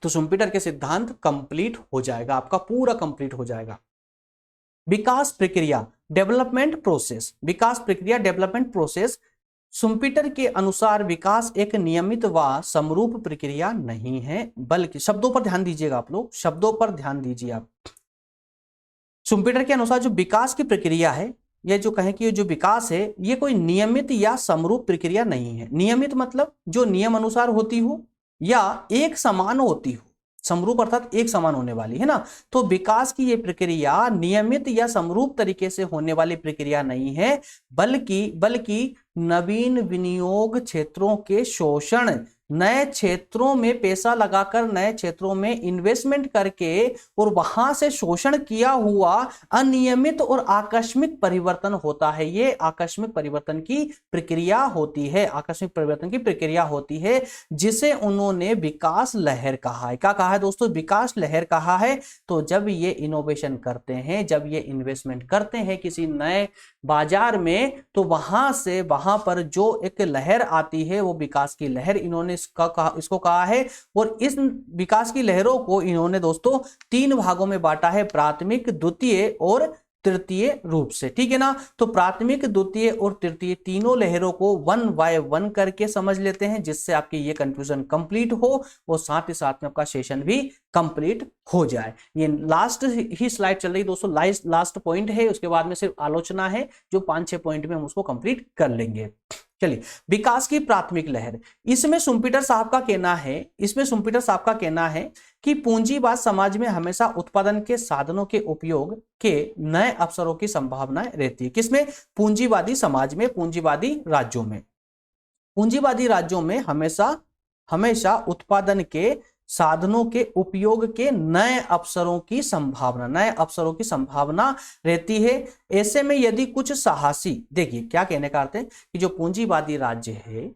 तो शुम्पीटर के सिद्धांत कंप्लीट हो जाएगा, आपका पूरा कंप्लीट हो जाएगा। विकास प्रक्रिया डेवलपमेंट प्रोसेस। शुम्पीटर के अनुसार विकास एक नियमित व समरूप प्रक्रिया नहीं है, बल्कि शब्दों पर ध्यान दीजिएगा आप लोग, शब्दों पर ध्यान दीजिए आप। शुम्पीटर के अनुसार जो विकास की प्रक्रिया है ये जो कहें कि ये जो विकास है ये कोई नियमित या समरूप प्रक्रिया नहीं है। नियमित मतलब जो नियम अनुसार होती हो या एक समान होती हो, समरूप अर्थात एक समान होने वाली, है ना। तो विकास की ये प्रक्रिया नियमित या समरूप तरीके से होने वाली प्रक्रिया नहीं है, बल्कि नवीन विनियोग क्षेत्रों के शोषण, नए क्षेत्रों में पैसा लगाकर नए क्षेत्रों में इन्वेस्टमेंट करके और वहां से शोषण किया हुआ अनियमित और आकस्मिक परिवर्तन होता है। ये आकस्मिक परिवर्तन की प्रक्रिया होती है, आकस्मिक परिवर्तन की प्रक्रिया होती है, जिसे उन्होंने विकास लहर कहा है। क्या कहा है दोस्तों? विकास लहर कहा है। तो जब ये इनोवेशन करते हैं, जब ये इन्वेस्टमेंट करते हैं किसी नए बाजार में, तो वहां पर जो एक लहर आती है वो विकास की लहर इन्होंने इसको कहा है। और इस विकास की लहरों को इन्होंने दोस्तों 3 भागों में बांटा है, प्राथमिक, द्वितीय और तृतीय रूप से, ठीक है ना। तो प्राथमिक, द्वितीय और तृतीय तीनों लहरों को 1 बाय 1 करके समझ लेते हैं, जिससे आपकी ये कंफ्यूजन कंप्लीट हो और साथ ही साथ में आपका सेशन भी कंप्लीट हो जाए। ये लास्ट ही स्लाइड चल रही है दोस्तों, लास्ट पॉइंट है, उसके बाद में सिर्फ आलोचना है जो 5-6 पॉइंट में हम उसको कंप्लीट कर लेंगे। चलिए, विकास की प्राथमिक लहर, इसमें शुम्पीटर साहब का कहना है कि पूंजीवाद समाज में हमेशा उत्पादन के साधनों के उपयोग के नए अवसरों की संभावना रहती है। किसमें? पूंजीवादी समाज में, पूंजीवादी राज्यों में हमेशा उत्पादन के साधनों के उपयोग के नए अवसरों की संभावना रहती है। ऐसे में यदि कुछ साहसी, देखिए क्या कहने का अर्थ है कि जो पूंजीवादी राज्य है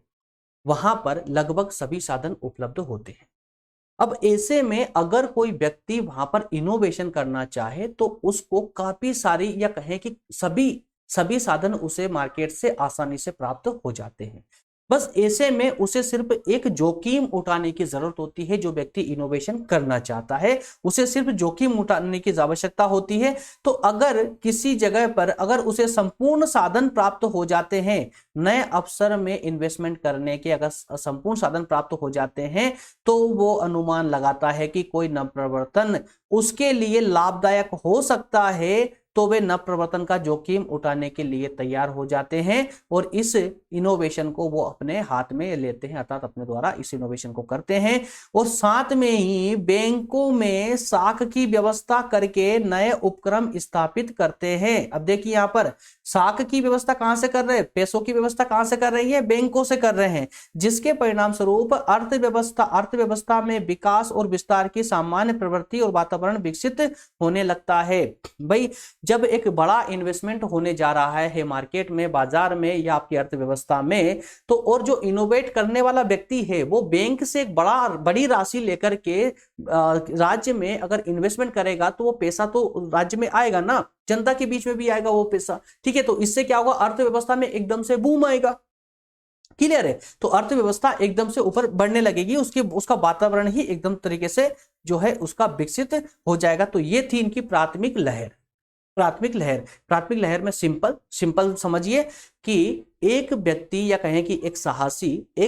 वहां पर लगभग सभी साधन उपलब्ध होते हैं। अब ऐसे में अगर कोई व्यक्ति वहां पर इनोवेशन करना चाहे तो उसको काफी सारी, या कहें कि सभी साधन उसे मार्केट से आसानी से प्राप्त हो जाते हैं। बस ऐसे में उसे सिर्फ एक जोखिम उठाने की जरूरत होती है। जो व्यक्ति इनोवेशन करना चाहता है उसे सिर्फ जोखिम उठाने की आवश्यकता होती है। तो अगर किसी जगह पर अगर उसे संपूर्ण साधन प्राप्त हो जाते हैं, नए अवसर में इन्वेस्टमेंट करने के अगर संपूर्ण साधन प्राप्त हो जाते हैं, तो वो अनुमान लगाता है कि कोई नवप्रवर्तन उसके लिए लाभदायक हो सकता है, तो वे नवप्रवर्तन का जोखिम उठाने के लिए तैयार हो जाते हैं और इस इनोवेशन को वो अपने हाथ में लेते हैं, अर्थात अपने द्वारा इस इनोवेशन को करते हैं। और साथ में ही बैंकों में साख की व्यवस्था करके नए उपक्रम स्थापित करते हैं। अब देखिए यहां पर साख की व्यवस्था कहां से कर रहे हैं? पैसों की व्यवस्था कहां से कर रही है? बैंकों से कर रहे हैं, जिसके परिणाम स्वरूप अर्थव्यवस्था में विकास और विस्तार की सामान्य प्रवृत्ति और वातावरण विकसित होने लगता है। भाई, जब एक बड़ा इन्वेस्टमेंट होने जा रहा है मार्केट में, बाजार में या आपकी अर्थव्यवस्था में, तो और जो इनोवेट करने वाला व्यक्ति है वो बैंक से एक बड़ी राशि लेकर के राज्य में अगर इन्वेस्टमेंट करेगा तो वो पैसा तो राज्य में आएगा ना, जनता के बीच में भी आएगा वो पैसा, ठीक है। तो इससे क्या होगा? अर्थव्यवस्था में एकदम से बूम आएगा। क्लियर है? तो अर्थव्यवस्था एकदम से ऊपर बढ़ने लगेगी, उसका वातावरण ही एकदम तरीके से जो है उसका विकसित हो जाएगा। तो ये थी इनकी प्राथमिक लहर में सिंपल समझिए कि एक व्यक्ति या कहें कि एक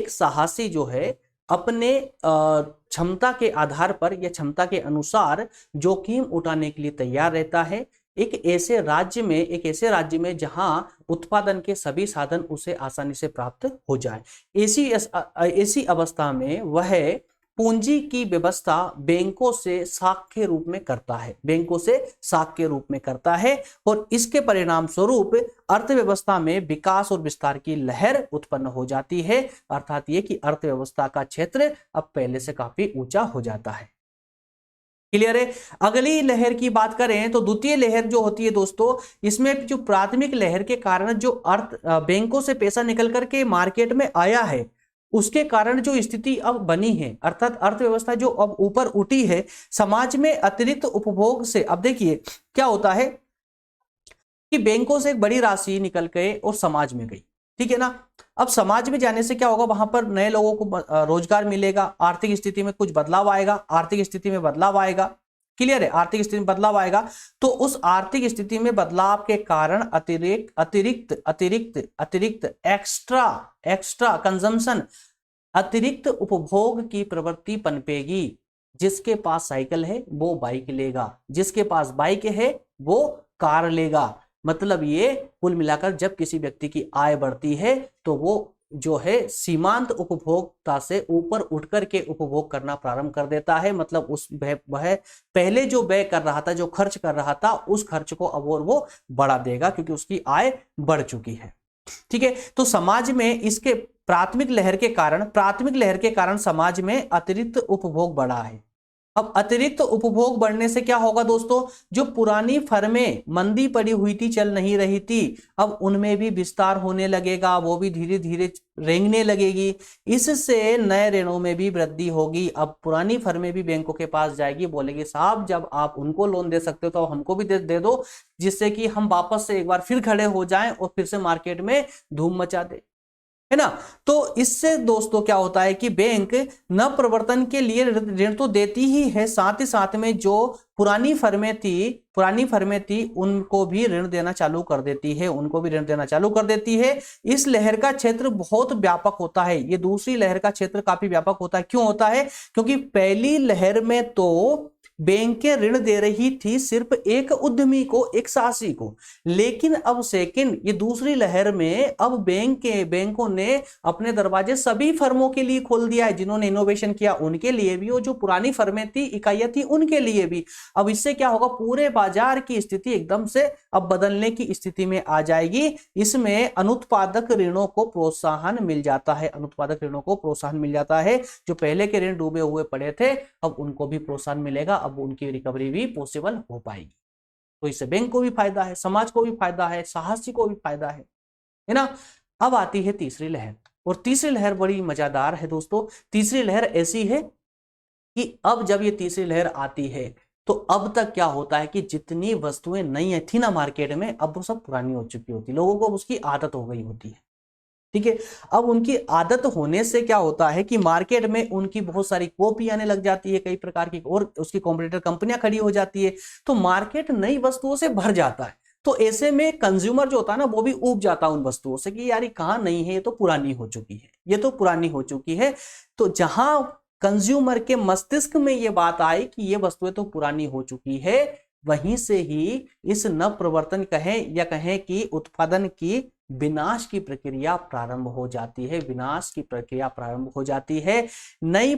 साहसी जो है अपने क्षमता के आधार पर या क्षमता के अनुसार जोखिम उठाने के लिए तैयार रहता है। एक ऐसे राज्य में जहां उत्पादन के सभी साधन उसे आसानी से प्राप्त हो जाए। ऐसी अवस्था में वह पूंजी की व्यवस्था बैंकों से साख के रूप में करता है और इसके परिणाम स्वरूप अर्थव्यवस्था में विकास और विस्तार की लहर उत्पन्न हो जाती है। अर्थात ये कि अर्थव्यवस्था का क्षेत्र अब पहले से काफी ऊंचा हो जाता है। क्लियर है? अगली लहर की बात करें तो द्वितीय लहर जो होती है दोस्तों, इसमें जो प्राथमिक लहर के कारण जो बैंकों से पैसा निकल करके मार्केट में आया है, उसके कारण जो स्थिति अब बनी है, अर्थात अर्थव्यवस्था जो अब ऊपर उठी है समाज में अतिरिक्त उपभोग से। अब देखिए क्या होता है कि बैंकों से एक बड़ी राशि निकल गए और समाज में गई, ठीक है ना। अब समाज में जाने से क्या होगा? वहां पर नए लोगों को रोजगार मिलेगा, आर्थिक स्थिति में कुछ बदलाव आएगा, क्लियर है? आर्थिक स्थिति में बदलाव आएगा, तो उस आर्थिक स्थिति में बदलाव के कारण अतिरिक्त एक्स्ट्रा कंजम्पशन, अतिरिक्त उपभोग की प्रवृत्ति पनपेगी। जिसके पास साइकिल है वो बाइक लेगा, जिसके पास बाइक है वो कार लेगा, मतलब ये कुल मिलाकर जब किसी व्यक्ति की आय बढ़ती है तो वो जो है सीमांत उपभोक्ता से ऊपर उठ करके उपभोग करना प्रारंभ कर देता है। मतलब वह पहले जो व्यय कर रहा था, जो खर्च कर रहा था, उस खर्च को अब और वो बढ़ा देगा क्योंकि उसकी आय बढ़ चुकी है। ठीक है, तो समाज में इसके प्राथमिक लहर के कारण समाज में अतिरिक्त उपभोग बढ़ा है। अब अतिरिक्त उपभोग बढ़ने से क्या होगा दोस्तों, जो पुरानी फर्में मंदी पड़ी हुई थी, चल नहीं रही थी, अब उनमें भी विस्तार होने लगेगा, वो भी धीरे धीरे रेंगने लगेगी। इससे नए ऋणों में भी वृद्धि होगी। अब पुरानी फर्में भी बैंकों के पास जाएगी, बोलेगी साहब जब आप उनको लोन दे सकते हो तो हमको भी दे दो, जिससे कि हम वापस से एक बार फिर खड़े हो जाएं और फिर से मार्केट में धूम मचा दे, है ना। तो इससे दोस्तों क्या होता है कि बैंक नव प्रवर्तन के लिए ऋण तो देती ही है, साथ ही साथ में जो पुरानी फर्में थी उनको भी ऋण देना चालू कर देती है। इस लहर का क्षेत्र बहुत व्यापक होता है, ये दूसरी लहर का क्षेत्र काफी व्यापक होता है। क्यों होता है, क्योंकि पहली लहर में तो बैंकें ऋण दे रही थी सिर्फ एक उद्यमी को, एक साहसी को, लेकिन अब ये दूसरी लहर में अब बैंकों ने अपने दरवाजे सभी फर्मों के लिए खोल दिया है, जिन्होंने इनोवेशन किया उनके लिए भी, और जो पुरानी फर्में थी, इकाइयां थी, उनके लिए भी। अब इससे क्या होगा, पूरे बाजार की स्थिति एकदम से अब बदलने की स्थिति में आ जाएगी। इसमें अनुत्पादक ऋणों को प्रोत्साहन मिल जाता है। जो पहले के ऋण डूबे हुए पड़े थे अब उनको भी प्रोत्साहन मिलेगा, अब उनकी रिकवरी भी पॉसिबल हो पाएगी। तो इससे बैंक को भी फायदा है, समाज को भी फायदा है, साहसी को भी फायदा है ना। अब आती है तीसरी लहर, और तीसरी लहर बड़ी मजेदार है दोस्तों। तीसरी लहर ऐसी है कि अब जब ये तीसरी लहर आती है तो अब तक क्या होता है कि जितनी वस्तुएं नई थी ना मार्केट में, अब वो सब पुरानी हो चुकी होती, लोगों को उसकी आदत हो गई होती है। ठीक है, अब उनकी आदत होने से क्या होता है कि मार्केट में उनकी बहुत सारी कॉपी आने लग जाती है कई प्रकार की, और उसकी कॉम्पिटिटर कंपनियां खड़ी हो जाती है, तो मार्केट नई वस्तुओं से भर जाता है। तो ऐसे में कंज्यूमर जो होता है ना, वो भी ऊब जाता है उन वस्तुओं से कि यार कहां नहीं है, ये तो पुरानी हो चुकी है। तो जहां कंज्यूमर के मस्तिष्क में ये बात आई कि ये वस्तुएं तो पुरानी हो चुकी है, वहीं से ही इस नव प्रवर्तन कहें कि उत्पादन की विनाश की प्रक्रिया प्रारंभ हो जाती है। नई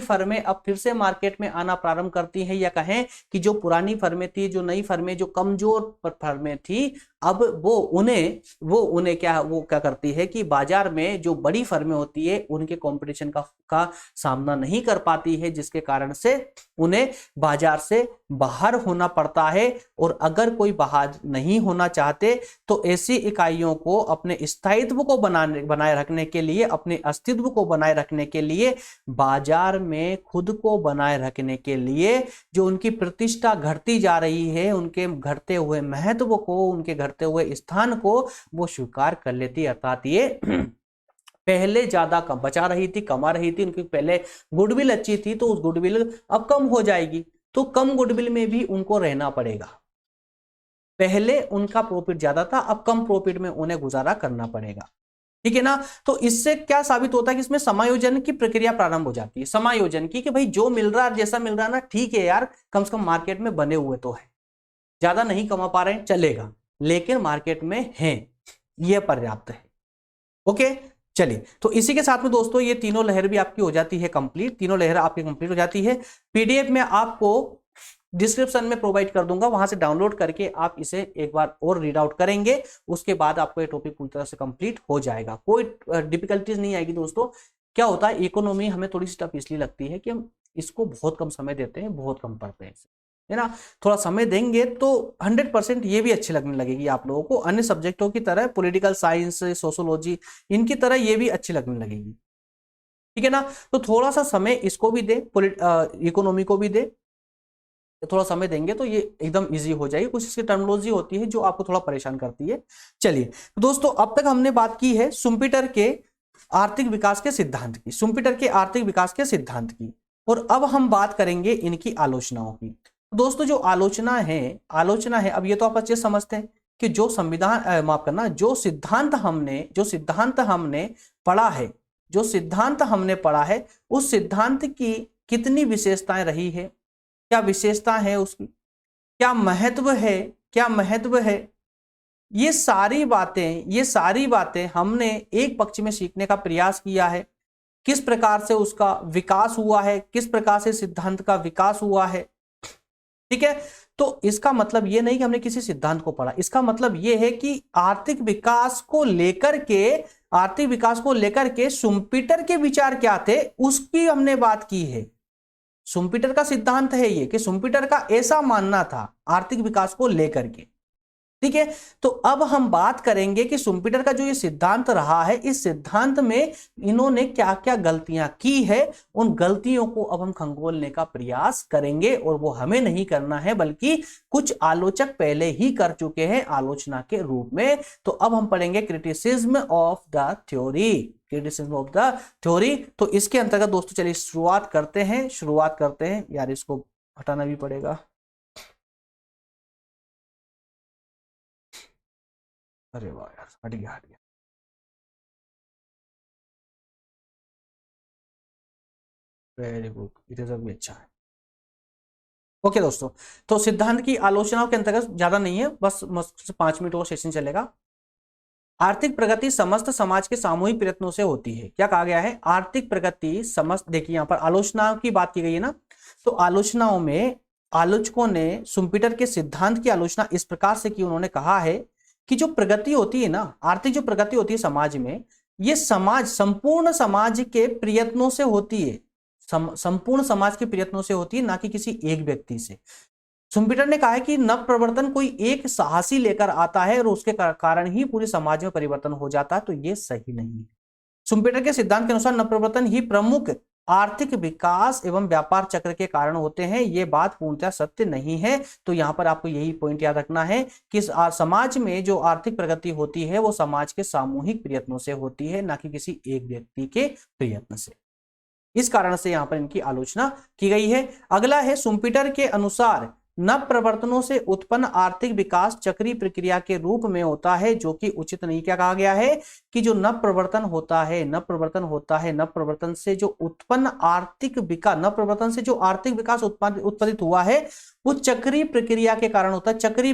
फर्में अब फिर से मार्केट में आना प्रारंभ करती हैं, या कहें कि जो पुरानी फर्में थी, जो नई फर्में, जो कमजोर फर्में थी, अब वो उन्हें क्या करती है कि बाजार में जो बड़ी फर्में होती है उनके कंपटीशन का सामना नहीं कर पाती है, जिसके कारण से उन्हें बाजार से बाहर होना पड़ता है। और अगर कोई बाहर नहीं होना चाहते तो ऐसी इकाइयों को अपने स्थायित्व को बनाए रखने के लिए, अपने अस्तित्व को बनाए रखने के लिए, बाजार में खुद को बनाए रखने के लिए जो उनकी प्रतिष्ठा घटती जा रही है, उनके घटते हुए महत्व को, उनके घटते हुए स्थान को वो स्वीकार कर लेती है। अर्थात ये पहले ज्यादा कमा रही थी, उनकी पहले गुडविल अच्छी थी, तो उस गुडविल अब कम हो जाएगी, तो कम गुडविल में भी उनको रहना पड़ेगा। पहले उनका प्रॉफिट ज्यादा था, अब कम प्रॉफिट में उन्हें गुजारा करना पड़ेगा। ठीक है ना। तो इससे क्या साबित होता है कि इसमें समायोजन की प्रक्रिया प्रारंभ हो जाती है, समायोजन की, कि भाई जो मिल रहा है, जैसा मिल रहा है ना, ठीक है यार, कम से कम मार्केट में बने हुए तो है, ज्यादा नहीं कमा पा रहे हैं चलेगा, लेकिन मार्केट में है, यह पर्याप्त है। ओके, चलिए, तो इसी के साथ में दोस्तों ये तीनों लहर भी आपकी हो जाती है कंप्लीट, तीनों लहर आपकी कंप्लीट हो जाती है। पीडीएफ में आपको डिस्क्रिप्शन में प्रोवाइड कर दूंगा, वहां से डाउनलोड करके आप इसे एक बार और रीड आउट करेंगे, उसके बाद आपको ये टॉपिक पूरी तरह से कंप्लीट हो जाएगा, कोई डिफिकल्टीज नहीं आएगी दोस्तों। क्या होता है, इकोनॉमी हमें थोड़ी सी टफ इसलिए लगती है कि हम इसको बहुत कम समय देते हैं, बहुत कम पढ़ते हैं, है ना। थोड़ा समय देंगे तो 100% ये भी अच्छी लगने लगेगी आप लोगों को, अन्य सब्जेक्टों की तरह, पॉलिटिकल साइंस, सोशोलॉजी, इनकी तरह ये भी अच्छी लगने लगेगी। ठीक है ना। तो थोड़ा सा समय इसको भी दे, इकोनॉमी को भी दे, थोड़ा समय देंगे तो ये एकदम इजी हो जाएगी। कुछ इसकी टर्मिनोलॉजी होती है जो आपको थोड़ा परेशान करती है। चलिए दोस्तों, अब तक हमने बात की है शुम्पीटर के आर्थिक विकास के सिद्धांत की, और अब हम बात करेंगे इनकी आलोचनाओं की। दोस्तों जो आलोचना है, अब ये तो आप अच्छे समझते हैं कि जो सिद्धांत हमने पढ़ा है, उस सिद्धांत की कितनी विशेषताएं रही है, क्या विशेषता है उसकी, क्या महत्व है, ये सारी बातें हमने एक पक्ष में सीखने का प्रयास किया है, किस प्रकार से उसका विकास हुआ है, किस प्रकार से सिद्धांत का विकास हुआ है। ठीक है, तो इसका मतलब ये नहीं कि हमने किसी सिद्धांत को पढ़ा, इसका मतलब ये है कि आर्थिक विकास को लेकर के शुम्पीटर के विचार क्या थे उसकी हमने बात की है। शुम्पीटर का सिद्धांत है ये कि शुम्पीटर का ऐसा मानना था आर्थिक विकास को लेकर के। ठीक है, तो अब हम बात करेंगे कि शुम्पीटर का जो ये सिद्धांत रहा है, इस सिद्धांत में इन्होंने क्या क्या गलतियां की है, उन गलतियों को अब हम खंगोलने का प्रयास करेंगे। और वो हमें नहीं करना है बल्कि कुछ आलोचक पहले ही कर चुके हैं आलोचना के रूप में। तो अब हम पढ़ेंगे क्रिटिसिज्म ऑफ द थ्योरी। तो इसके अंतर्गत दोस्तों चलिए शुरुआत करते हैं। यार इसको हटाना भी पड़ेगा। अरे वाह यार, हट गया। वेरी गुड, रिजल्ट भी अच्छा है। ओके दोस्तों, तो सिद्धांत की आलोचनाओं के अंतर्गत ज्यादा नहीं है, बस 5 मिनट और सेशन चलेगा। आर्थिक प्रगति समस्त समाज के सामूहिक प्रयत्नों से होती है। क्या कहा गया है? आर्थिक प्रगति समस्त, देखिए यहां पर आलोचनाओं की बात की गई है ना, तो आलोचनाओं में आलोचकों ने शुम्पीटर के सिद्धांत की आलोचना इस प्रकार से की। उन्होंने कहा है कि जो प्रगति होती है ना, आर्थिक जो प्रगति होती है समाज में, ये संपूर्ण समाज के प्रयत्नों से होती है, संपूर्ण समाज के प्रयत्नों से होती है, ना कि किसी एक व्यक्ति से। शुम्पीटर ने कहा है कि नव प्रवर्तन कोई एक साहसी लेकर आता है और उसके कारण ही पूरे समाज में परिवर्तन हो जाता है, तो ये सही नहीं है। शुम्पीटर के सिद्धांत के अनुसार नव प्रवर्तन ही प्रमुख आर्थिक विकास एवं व्यापार चक्र के कारण होते हैं। ये बात पूर्णतः सत्य नहीं है। तो यहां पर आपको यही पॉइंट याद रखना है कि समाज में जो आर्थिक प्रगति होती है वो समाज के सामूहिक प्रयत्नों से होती है, ना कि किसी एक व्यक्ति के प्रयत्न से। इस कारण से यहां पर इनकी आलोचना की गई है। अगला है, शुम्पीटर के अनुसार नव प्रवर्तनों से उत्पन्न आर्थिक विकास चक्रीय प्रक्रिया के रूप में होता है, जो कि उचित नहीं। क्या कहा गया है कि जो नव प्रवर्तन होता है, नव प्रवर्तन से जो उत्पन्न आर्थिक विकास, नव प्रवर्तन से जो आर्थिक विकास उत्पादित हुआ है वो चक्रीय प्रक्रिया के कारण होता है। चक्रीय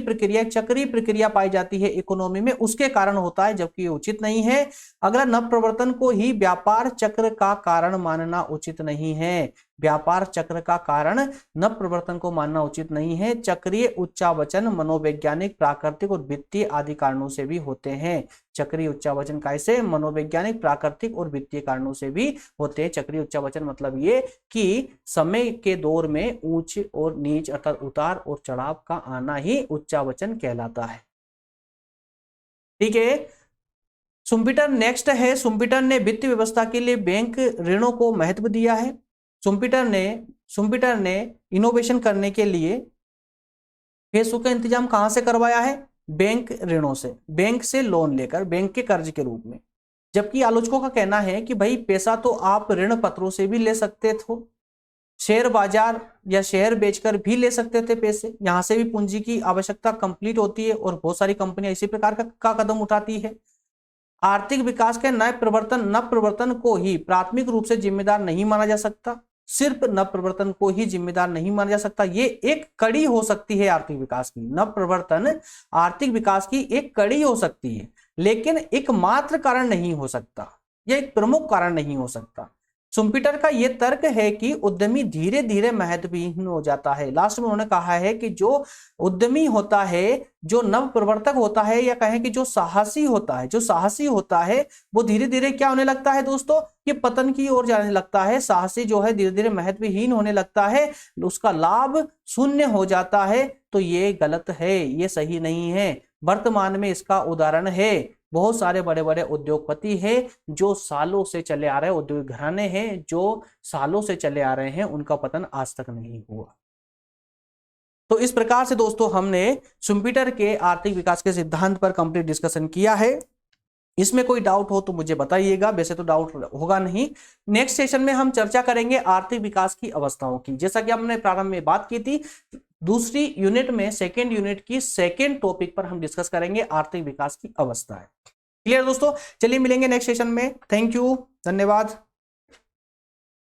प्रक्रिया पाई जाती है इकोनॉमी में, उसके कारण होता है, जबकि ये उचित नहीं है। अगला, नव प्रवर्तन को ही व्यापार चक्र का कारण मानना उचित नहीं है। व्यापार चक्र का कारण नव प्रवर्तन को मानना उचित नहीं है। चक्रीय उच्चावचन मनोवैज्ञानिक, प्राकृतिक और वित्तीय आदि कारणों से भी होते हैं। चक्रीय उच्चावचन कैसे? मनोवैज्ञानिक, प्राकृतिक और वित्तीय कारणों से भी होते हैं। चक्रीय उच्चावचन मतलब ये कि समय के दौर में ऊंच और नीच अर्थात उतार और चढ़ाव का आना ही उच्चावचन कहलाता है। ठीक है, शुम्पीटर नेक्स्ट है। शुम्पीटर ने वित्तीय व्यवस्था के लिए बैंक ऋणों को महत्व दिया है। शुम्पीटर ने इनोवेशन करने के लिए पैसों का इंतजाम कहां से करवाया है? बैंक ऋणों से, बैंक से लोन लेकर, बैंक के कर्ज के रूप में। जबकि आलोचकों का कहना है कि भाई पैसा तो आप ऋण पत्रों से भी ले सकते थे, शेयर बाजार या शेयर बेचकर भी ले सकते थे पैसे, यहां से भी पूंजी की आवश्यकता कंप्लीट होती है और बहुत सारी कंपनियां इसी प्रकार का कदम उठाती है। आर्थिक विकास के नव प्रवर्तन को ही प्राथमिक रूप से जिम्मेदार नहीं माना जा सकता, सिर्फ नव प्रवर्तन को ही जिम्मेदार नहीं माना जा सकता, ये एक कड़ी हो सकती है आर्थिक विकास की। नव प्रवर्तन आर्थिक विकास की एक कड़ी हो सकती है, लेकिन एकमात्र कारण नहीं हो सकता, यह एक प्रमुख कारण नहीं हो सकता। शुम्पीटर का यह तर्क है कि उद्यमी धीरे धीरे महत्वहीन हो जाता है। लास्ट में उन्होंने कहा है कि जो उद्यमी होता है, जो नव प्रवर्तक होता है, या कहें कि जो साहसी होता है वो धीरे धीरे क्या होने लगता है दोस्तों? ये पतन की ओर जाने लगता है। साहसी जो है धीरे धीरे महत्वहीन होने लगता है, उसका लाभ शून्य हो जाता है। तो ये गलत है, ये सही नहीं है। वर्तमान में इसका उदाहरण है, बहुत सारे बड़े बड़े उद्योगपति हैं जो सालों से चले आ रहे हैं, उद्योग घराने हैं जो सालों से चले आ रहे हैं, उनका पतन आज तक नहीं हुआ। तो इस प्रकार से दोस्तों हमने शुम्पीटर के आर्थिक विकास के सिद्धांत पर कंप्लीट डिस्कशन किया है। इसमें कोई डाउट हो तो मुझे बताइएगा, वैसे तो डाउट होगा नहीं। नेक्स्ट सेशन में हम चर्चा करेंगे आर्थिक विकास की अवस्थाओं की। जैसा कि हमने प्रारंभ में बात की थी, दूसरी यूनिट में सेकेंड यूनिट की सेकेंड टॉपिक पर हम डिस्कस करेंगे आर्थिक विकास की अवस्था है। क्लियर दोस्तों? चलिए मिलेंगे नेक्स्ट सेशन में। थैंक यू, धन्यवाद।